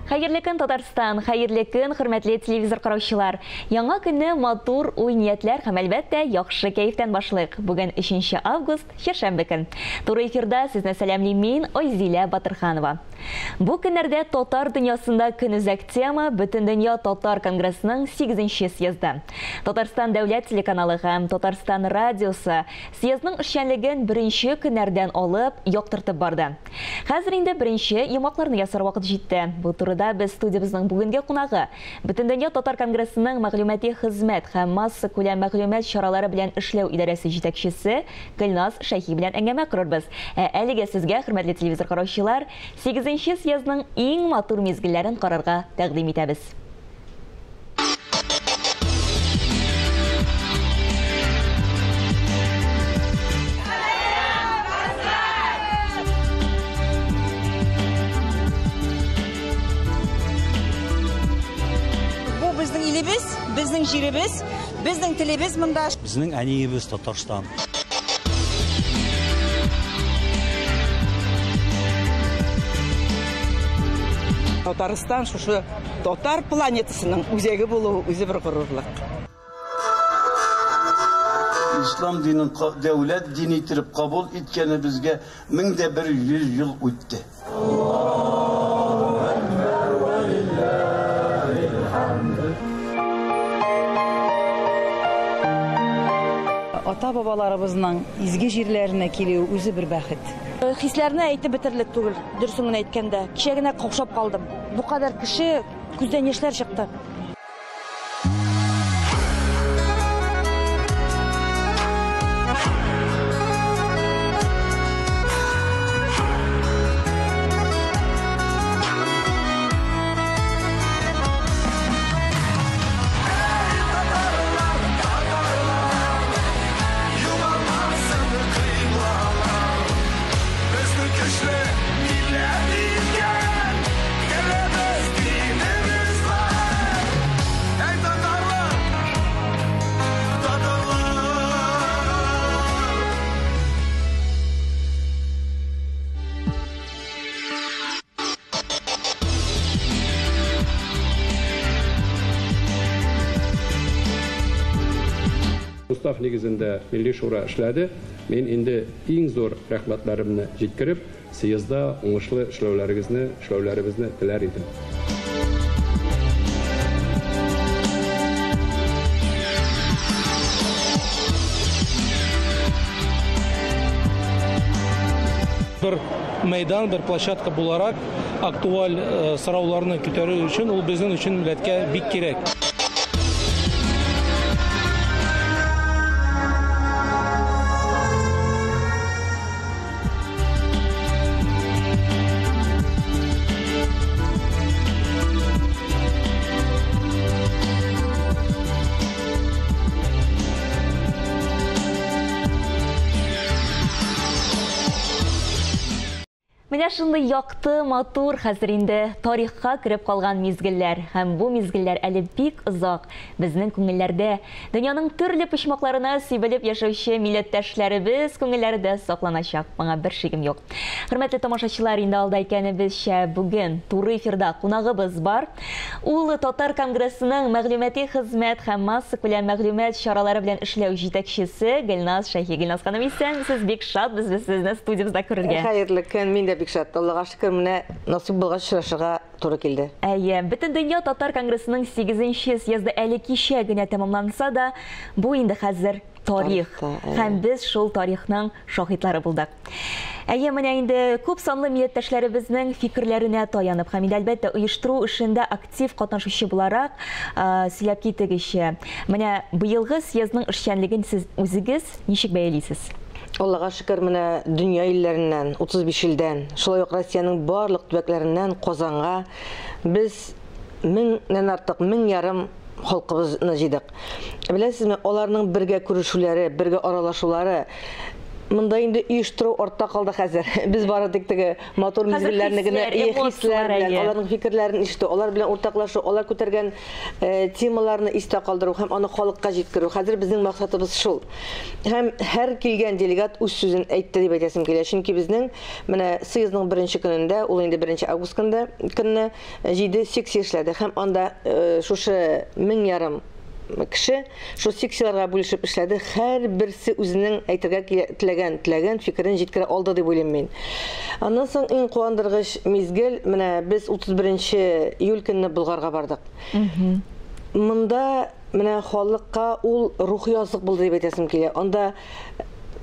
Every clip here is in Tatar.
Хәерле көн Татарстан, хәерле көн хөрмәтле телевизор караучылар. Яңа көнне матур уй ниятләр һәм әлбәттә яхшы кәефтән башлыйк. Бүген 3 август, чәршәмбе көн. Туры эфирда сезне сәламлим мин, Айзилә Батырханова. Бу көннәрдә татар дөньясында көнүзәк тема Бөтен дөнья татар конгрессының 8-нче съезды. Татарстан дәүләт телеканалы һәм Татарстан радиосы съездның эшчәнлеген беренче көннәрдән алып яктыртып барды. Хәзер инде беренче йомакларны ясар вакыт җитте. Бу турыда без студиябызның бүгенге кунагы Бөтен дөнья татар конгрессының мәгълүмати хезмәт һәм масса күләм мәгълүмат чаралары белән эшләү идарәсе җитәкчесе Гөлназ Шәйхи белән әңгәмә корырбыз. Әлегә сезгә, хөрмәтле телевизор караучылар, 8-нче съездның иң матур мизгелләрен карарга тәкъдим итәбез. Безнең илебез, безнең җиребез, безнең телебез монда. Безнең әниебез Татарстан. Татарстан шушы татар планетасының үзәге булуы үзе бер горурлык. İslam dinin devlet dini итеп кабул иткәне безгә 1100 ел үтте. Ата-бабаларыбызның изге җирләренә килү үзе бер бәхет. Хисләрне әйтеп бетерлек түгел, дөресен генә әйткәндә. Кичә генә каушап калдым. Бу кадәр кеше күздән яшьләр чыкты. Устав нигезендә милли шура эшләде. Мен инде иң зур рәхмәтләремне җиткереп, съездда уңышлы эшләүләребезне теләр идем. Бер мәйдан, бер площадка буларак актуаль сорауларны күтәрү өчен ул безнең өчен милләткә бик кирәк. Менә шундый якты, матур, хәзер инде тарихка кирип калган мизгелләр һәм бу мизгелләр әле бик озак безнең күңелләрдә, дөньяның төрле почмакларына сибелеп яшәүче милләттәшләребез күңелләрендә сакланачак. Моңа бер шигем юк. Хөрмәтле тамашачылар, инде алда икәнебезчә бүген туры эфирда кунагыбыз бар. Ул Татар конгрессының мәгълүмати хезмәт һәм масса күләм мәгълүмат чаралары белән эшләү җитәкчесе Гөлназ Шәйхи. Гөлназ ханым, исәнмесез? Бик шатбыз без сезне студиябызда күрергә. Хәерле көн, мин дә бик шат. Аллага шөкер, менә насыйп булгач очрашырга туры килде. Бөтен дөнья татар конгрессының 8-нче съезды әле кичә генә тәмамланса да, бу инде хәзер тарих. Һәм без шул тарихның шаһитлары булдык. Менә инде күп санлы милләттәшләребезнең фикерләренә таянып, һәм әлбәттә оештыру эшендә актив катнашучы буларак сөйләп китегезчә. Менә быелгы съездның эшчәнлеген сез үзегез ничек бәялисез? Аллага шөкер, менә дөнья илләреннән 35 илдән, шулай ук Россиянең барлык төбәкләреннән Казанга без 1000-нән артык, 1000 халкыбызны җыйдык. Беләсезме, аларның бергә күрешүләре, бергә аралашулары Монда инде оештыру артта калды хәзер. Без бары тик теге мотор мизгелләрне генә хисләр белән, аларның фикерләрен ишетү, алар белән уртаклашу, алар күтәргән темаларны истә калдыру һәм аны халыкка җиткерү. Хәзер безнең максатыбыз шул. Һәм һәр килгән делегат үз сүзен әйтте дип әйтәсем килә. Чөнки безнең менә съездның беренче көнендә, ул инде 1 август көнне 7 секция эшләде һәм анда шушы 1000 кеше шу секцияларга бүлешеп эшләде. Һәр берсе үзенең әйтергә теләгән фикерен җиткерә алды дип уйлыйм мин. Аннан соң иң куандыргыч мизгел, менә без 31 июль көнне Болгарга бардык. Монда менә халыкка ул рухи язык булды дип әйтәсем килә. Анда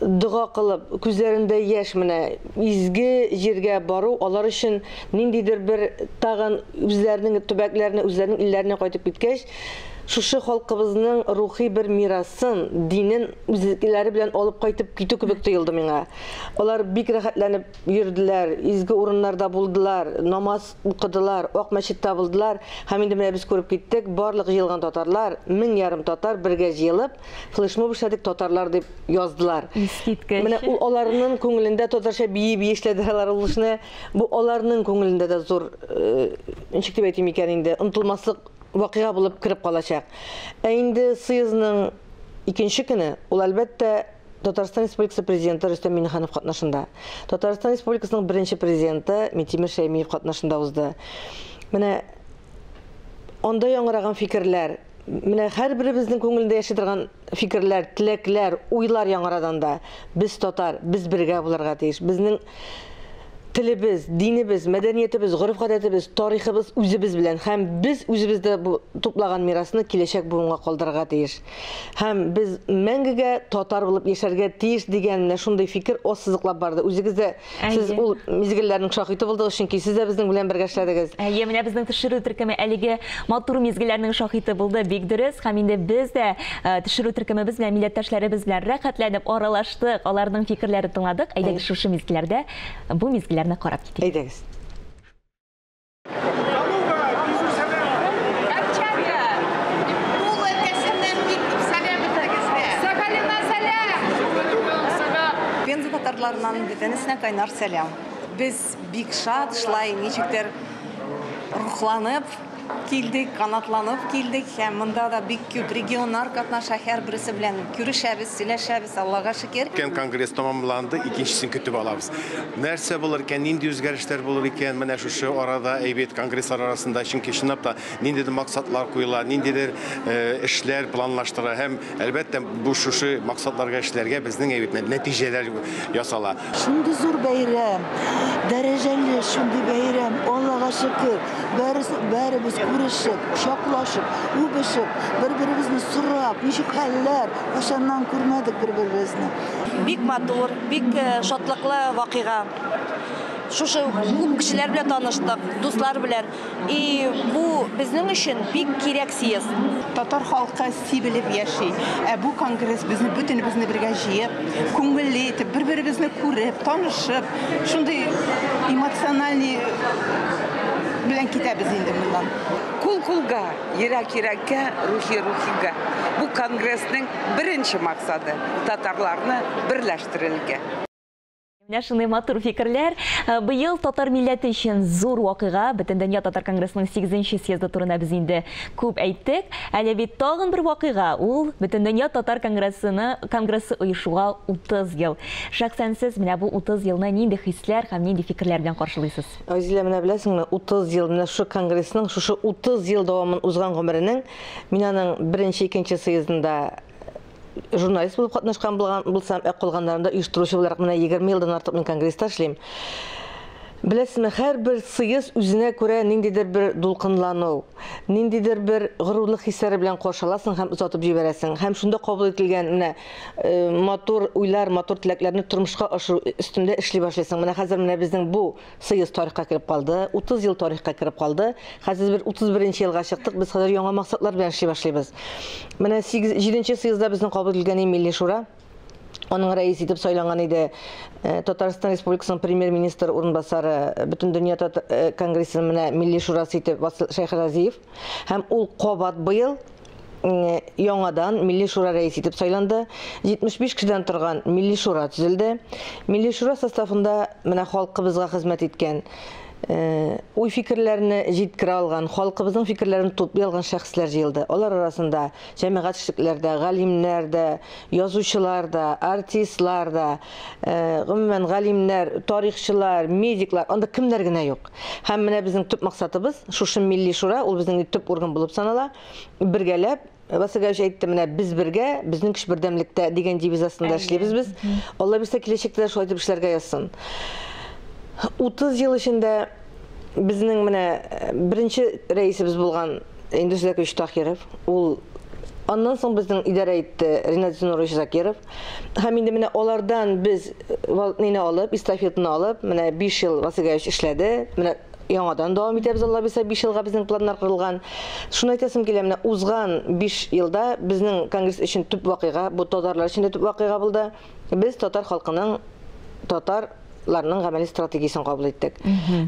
дуга кылып, күзләрендә яшь менә изге җиргә бару, алар өчен ниндидер бер тагын үзләренең төбәкләренә, үзләренең илләренә кайтып киткәч, шушы халкыбызның рухи бер мирасын, динен үзләре белән алып кайтып китү кебек тоелды миңа. Алар бик рәхәтләнеп йөрделәр, изге урыннарда булдылар, намаз укыдылар, ак мәчеттә булдылар. Һәм инде менә без күреп киттек, барлык җыелган татарлар, 1000 татар бергә җыелып, флешмоб эшләдек татарлар дип яздылар. Менә ул аларның күңелендә татарча бии эшләделәр улышны. Бу аларның күңелендә дә зур, ничек дип әйтим икән инде, онытылмаслык вакыйга булып кирип калачак. Инде съездның 2нче көне ул әлбәттә Татарстан Республикасы президенты Рөстәм Миңнеханов катнашында. Татарстан Республикасының беренче президенты Минтимер Шәймиев катнашында узды. Менә анда яңгыраган фикерләр, менә һәрберебезнең күңелендә яши торган фикерләр, теләкләр, уйлар яңгырадан да. Без татар, без бергә булырга тиеш. Безнең телебез, динебез, мәдәниятебез, гореф-гадәтебез, тарихыбыз үзебез белән һәм без үзебездә бу туплаган мирасны киләчәк буынга калдырырга тиеш. Һәм без мәңгегә татар булып яшәргә тиеш дигән менә шундый фикер ассызыклап барды. Үзегездә сез ул мизгелләрнең шаһиты булдыгыз, чөнки сез дә безнең белән бергә эшләдегез. Менә безнең төшерү төркеме әлеге матур мизгелләрнең шаһиты булды, бик дөрес. Һәм инде без дә төшерү төркемебез белән милләттәшләребез белән рәхәтләнеп аралаштык, аларның фикерләрен тыңладык. Әйдәгез шушы мизгелләрдә бу мизгелләрне карап китик. Әйдәгез. Пенза татарларынан бөтенесенә кайнар сәлам. Без бик шат, шулай ничектер рухланып килдек, канатланып килдек. Һәм монда да бик күп регионнар катнаша, һәр берсе белән күрешәбез, сөйләшәбез, Аллага шөкер. Конгресс тамамланды, икенчесен көтеп алабыз. Нәрсә булыр икән, нинди үзгәрешләр булыр икән, менә шушы арада әйбәт конгресслар арасында, чөнки чынлап та ниндидер максатлар куела, ниндидер эшләр планлаштыра һәм әлбәттә бу шушы максатларга эшләргә безнең әйбәт нәтиҗәләр ясала. Шундый зур бәйрәм, дәрәҗәле шундый бәйрәм, Аллага шөкер. Бәребез күрешеп, шаклашып, үбешеп, бер-беребезне сорап, ничек хәлләр, кашаннан күрмәдек бер-беребезне. Бик матур, бик шатлыклы вакыйга. Шушы күп кешеләр белән таныштык, дуслар белән. Бу безнең өчен бик кирәк съезд. Татар халкы сибелеп яши. Бу конгресс безне бөтенебезне бергә җыеп, күңелле итеп, бер-беребезне күреп, танышып, шундый эмоциональный белән китәбез инде моннан. Кул-кулга, йөрәк-йөрәккә, рухи-рухига. Бу конгрессның беренче максаты татарларны берләштерергә. Менә шундый матур фикерләр. Быел татар милләте өчен зур вакыйга, Бөтен дөнья татар конгрессының 8нче съезды турында без инде күп әйттек. Әле бит тагын бер вакыйга, ул Бөтен дөнья татар конгрессы оешуга 30 ел. Шәхсән сез менә бу 30 елны нинди хисләр һәм нинди фикерләр белән каршылыйсыз? Азилә, менә беләсеңме, 30 ел менә шу конгрессның шушы 30 ел дәвамын узган гомеренең мин аның 1-2 съездында журналист булып катнашкан булсам, калганнарында оештыручы буларак менә 20 елдан артык мин конгресста эшлим. Беләсезме, һәрбер съезд үзенә күрә ниндидер бер дулкынлану, ниндидер бер горурлык хисләре белән каршыласың һәм озатып җибәрәсең. Һәм шунда кабул ителгән менә матур уйлар, матур теләкләрне тормышка ашыру өстендә эшли башлыйсың. Менә хәзер менә безнең бу съезд тарихка кирип калды, 30 ел тарихка кирип калды. Хәзер 31 елга чыктык, без хәзер яңа максатлар белән эшли башлыйбыз. Менә 7нче съездда безнең кабул ителгән Милли шура, аның рәис итеп сайланган иде Татарстан Республикасының премьер-министр урынбасары, Бөтен дөнья конгрессының менә Милли шурасы итеп Васил Шәйхразиев. Һәм ул кабат быел яңадан Милли шура рәис итеп сайланды. 75 кешедән торган Милли шура төзелде. Милли шура составында менә халкыбызга хезмәт иткән, уй фикерләрне җиткерә алган, халкыбызның фикерләрен тутый алган шәхесләр җыелды. Алар арасында җәмәгать эшлекләрдә, галимнәр дә, язучылар да, артистлар да, гомумән галимнәр, тарихчылар, медиклар, анда кемнәр генә юк. Һәм менә безнең төп максатыбыз шушы Милли шура, ул безнең төп орган булып санала, бергәләп Васыгаш әйтте, менә без бергә, безнең көч бердәмлектә дигән девизасында эшлибез без. Алла бирсә киләчәктә шулай итеп эшләргә язсын. 30 ел эчендә безнең менә беренче рәисебез булган Индус Зәкирович Тахиров, ул аннан соң безнең идарә итте Ринат Зинурович Закиров. Һәм инде менә алардан без валытны алып, эстафетаны алып, менә 5 ел Васыгаш эшләде. Менә яңадан дәвам итәбез, Алла бирсә 5 елга безнең планнар корылган. Шуны әйтәсем килә, менә узган 5 елда безнең конгресс өчен төп вакыйга, бу татарлар өчен дә төп вакыйга булды. Без татар халкының, татарларның гамәли стратегиясын кабул иттек.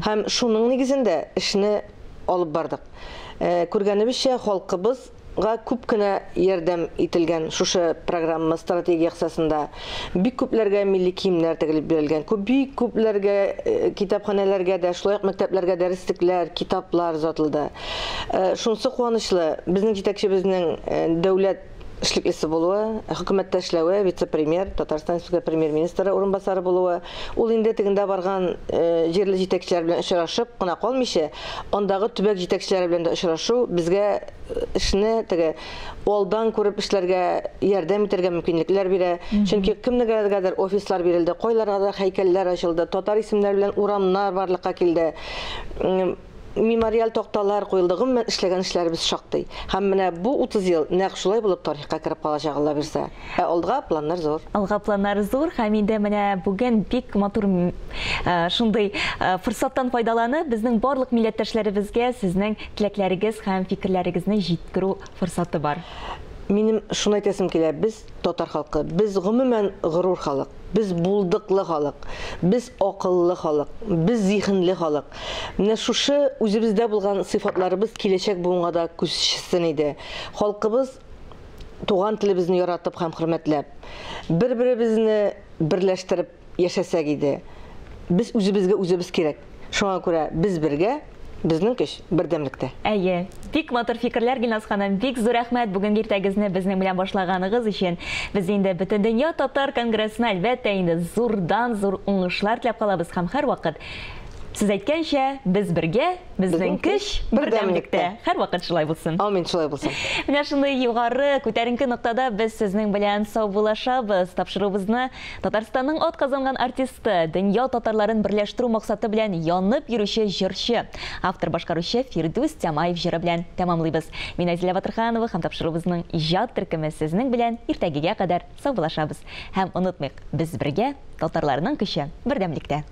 Һәм шуның нигезендә эшне алып бардык. Күргәнебезчә, халкыбызга күп кенә ярдәм ителгән шушы программа стратегия кысасында. Бик күпләргә милли киемнәр тегелеп бирелгән. Бик күпләргә китапханәләргә дә, шулай ук мәктәпләргә дәреслекләр, китаплар узатылды. Шунысы куанычлы, безнең җитәкчебезнең дәүләт эшлеклесе булуы, хөкүмәттә эшләве, вице-премьер, Татарстан Республикасы премьер-министры урынбасары булуы, ул инде тегендә барган җирле җитәкчеләр белән очрашып кына калмыйча, андагы төбәк җитәкчеләре белән дә очрашу безгә эшне теге алдан күреп эшләргә ярдәм итәргә мөмкинлекләр бирә. Чөнки кемнегәдер офислар бирелде, кайларга да һәйкәлләр ачылды, татар исемнәр белән урамнар барлыкка килде. Мемориал такталар куелды, гомумән эшләгән эшләребез шактый. Һәм менә бу 30 ел нәкъ шулай булып тарихка кереп калачак, Алла бирсә. Алга планнар зур. Алга планнар зур. Һәм инде менә бүген бик матур шундый форсаттан файдаланып, безнең барлык милләттәшләребезгә сезнең теләкләрегез һәм фикерләрегезне җиткерү форсаты бар. Минем шуны әйтәсем килә, без татар халкы, без гомумән горур халык, без булдыклы халык, без акыллы халык, без зиһенле халык. Менә шушы үзебездә булган сыйфатларыбыз киләчәк буынга да күчсен иде. Халкыбыз туган телебезне яратып һәм хөрмәтләп, бер-беребезне берләштереп яшәсәк иде. Без үзебезгә үзебез кирәк. Шуңа күрә без бергә, безнең көч бердәмлектә. Әйе, бик матур фикерләр, Гөлназ ханым, бик зур рәхмәт бүген иртәгезне безнең белән башлаганыгыз өчен. Без инде бөтен дөнья татар конгрессына әлбәттә инде зурдан-зур уңышлар теләп калабыз һәм һәрвакыт сез әйткәнчә, без бергә, безнең көч бердәмлектә. Һәрвакыт шулай булсын. Амин, шулай булсын. Менә шундый югары күтәренке ноктада без сезнең белән саубуллашабыз. Тапшыруыбызны Татарстанның атказанган артисты, дөнья татарларын берләштерү максаты белән янып йөрүче җырчы, автор башкаручы Фирдус Тямаев җыры белән тәмамлыйбыз. Мин Азилә Батырханова һәм тапшыруыбызның иҗат төркеме сезнең белән иртәгегә кадәр саубуллашабыз. Һәм онытмыйк, без бергә, татарларның көче бердәмлектә.